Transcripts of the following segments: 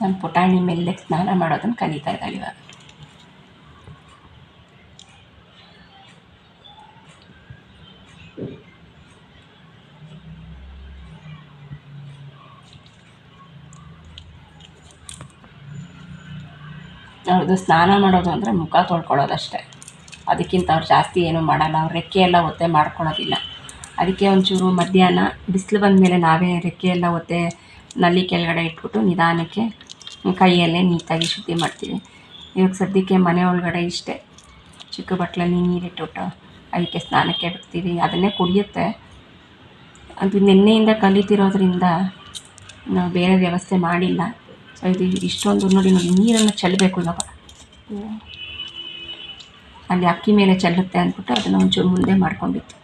ನಮ್ಮ ಪುಟಾಣಿ ಮೇಲೆ ಸ್ನಾನ ಮಾಡೋದನ್ನು ಕಲಿತಾ ಇದ್ದಾಳೆ ಇವಾಗ. ಅವ್ರದ್ದು ಸ್ನಾನ ಮಾಡೋದು ಅಂದರೆ ಮುಖ ತೊಳ್ಕೊಳ್ಳೋದಷ್ಟೇ, ಅದಕ್ಕಿಂತ ಅವ್ರು ಜಾಸ್ತಿ ಏನೂ ಮಾಡಲ್ಲ. ಅವ್ರು ರೆಕ್ಕೆ ಎಲ್ಲ ಒತ್ತೆ ಮಾಡ್ಕೊಳ್ಳೋದಿಲ್ಲ. ಅದಕ್ಕೆ ಒಂಚೂರು ಮಧ್ಯಾಹ್ನ ಬಿಸಿಲು ಬಂದ ಮೇಲೆ ನಾವೇ ರೆಕ್ಕೆ ಎಲ್ಲ ಒತ್ತೆ ನಲ್ಲಿ ಕೆಳಗಡೆ ಇಟ್ಬಿಟ್ಟು ನಿಧಾನಕ್ಕೆ ಕೈಯಲ್ಲೇ ನೀಟಾಗಿ ಶುದ್ಧಿ ಮಾಡ್ತೀವಿ. ಇವಾಗ ಸದ್ಯಕ್ಕೆ ಮನೆ ಒಳಗಡೆ ಇಷ್ಟೇ, ಚಿಕ್ಕ ಬಟ್ಲಲ್ಲಿ ನೀರಿಟ್ಬಿಟ್ಟು ಅದಕ್ಕೆ ಸ್ನಾನಕ್ಕೆ ಬಿಡ್ತೀವಿ. ಅದನ್ನೇ ಕುಡಿಯುತ್ತೆ. ಅದು ನಿನ್ನೆಯಿಂದ ಕಲಿತಿರೋದ್ರಿಂದ ನಾವು ಬೇರೆ ವ್ಯವಸ್ಥೆ ಮಾಡಿಲ್ಲ. ಸೊ ಇದು ಇಷ್ಟೊಂದು ನೋಡಿ ನೀರನ್ನು ಚೆಲ್ಲಬೇಕು ಇವಾಗ. ಅಲ್ಲಿ ಅಕ್ಕಿ ಮೇಲೆ ಚೆಲ್ಲುತ್ತೆ ಅಂದ್ಬಿಟ್ಟು ಅದನ್ನು ಒಂಚೂರು ಮುಂದೆ ಮಾಡ್ಕೊಂಡಿತ್ತು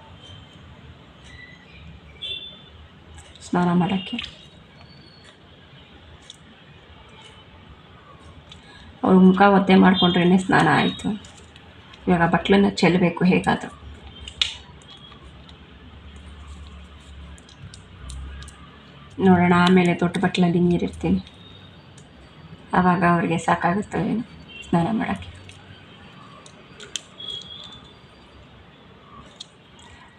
ಸ್ನಾನ ಮಾಡೋಕ್ಕೆ. ಅವ್ರು ಮುಖ ಒದ್ದೆ ಮಾಡಿಕೊಂಡ್ರೇ ಸ್ನಾನ ಆಯಿತು. ಇವಾಗ ಬಟ್ಲನ್ನು ಚೆಲ್ಲಬೇಕು ಹೇಗಾದರೂ. ನೋಡೋಣ, ಆಮೇಲೆ ದೊಡ್ಡ ಬಟ್ಲಲ್ಲಿ ನೀರಿರ್ತೀನಿ, ಆವಾಗ ಅವ್ರಿಗೆ ಸಾಕಾಗುತ್ತೋ ಏನು ಸ್ನಾನ ಮಾಡೋಕ್ಕೆ.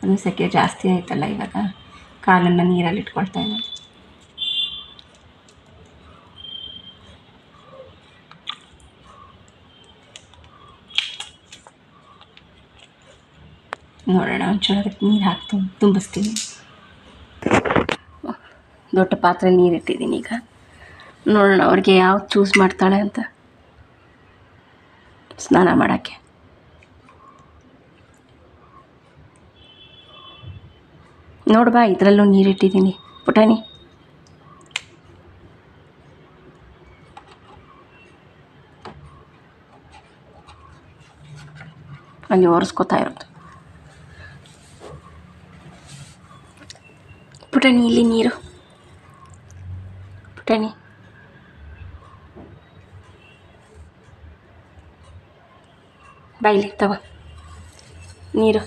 ಅದು ಸೆಕೆ ಜಾಸ್ತಿ ಆಯ್ತಲ್ಲ ಇವಾಗ, ಕಾಲನ್ನು ನೀರಲ್ಲಿ ಇಟ್ಕೊಳ್ತಾ ಇದ್ದೀನಿ. ನೋಡೋಣ, ಒಂಚೂರು ಅದಕ್ಕೆ ನೀರು ಹಾಕಿ ತುಂಬಿಸ್ತೀನಿ. ದೊಡ್ಡ ಪಾತ್ರೆ ನೀರಿಟ್ಟಿದ್ದೀನಿ. ಈಗ ನೋಡೋಣ ಅವ್ರಿಗೆ ಯಾವ್ದು ಚೂಸ್ ಮಾಡ್ತಾಳೆ ಅಂತ ಸ್ನಾನ ಮಾಡೋಕ್ಕೆ. ನೋಡ್ಬಾ, ಇದರಲ್ಲೂ ನೀರಿಟ್ಟಿದ್ದೀನಿ ಪುಟಾಣಿ. ಅಲ್ಲಿ ಒರೆಸ್ಕೊತಾ ಇರೋದು. ಪುಟಾಣಿ, ಇಲ್ಲಿ ನೀರು. ಪುಟಾಣಿ, ಬಾಯಿಲಿ ತಗೋ ನೀರು.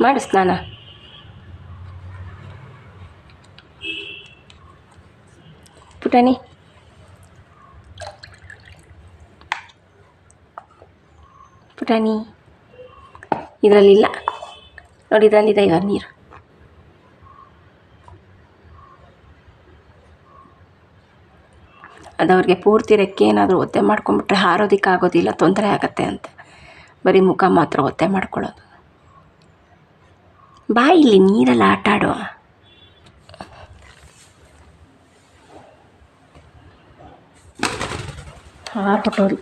ಮಾಡು ಸ್ನಾನ. ಪುಟಾಣಿ, ಪುಟಾಣಿ, ಇದರಲ್ಲಿಲ್ಲ ನೋಡಿ, ಇದರಲ್ಲಿದೆ ಈಗ ನೀರು. ಅದು ಅವ್ರಿಗೆ ಪೂರ್ತಿ ರೆಕ್ಕೆ ಏನಾದರೂ ಒತ್ತೆ ಮಾಡ್ಕೊಂಬಿಟ್ರೆ ಹಾರೋದಕ್ಕಾಗೋದಿಲ್ಲ, ತೊಂದರೆ ಆಗುತ್ತೆ ಅಂತ ಬರೀ ಮುಖ ಮಾತ್ರ ಒತ್ತೆ ಮಾಡ್ಕೊಳ್ಳೋದು. ಬಾ, ಇಲ್ಲಿ ನೀರಲ್ಲಿ ಆಟ ಆಡುವ. ಹಾರ್ಬಿಟ್ಟೋರು.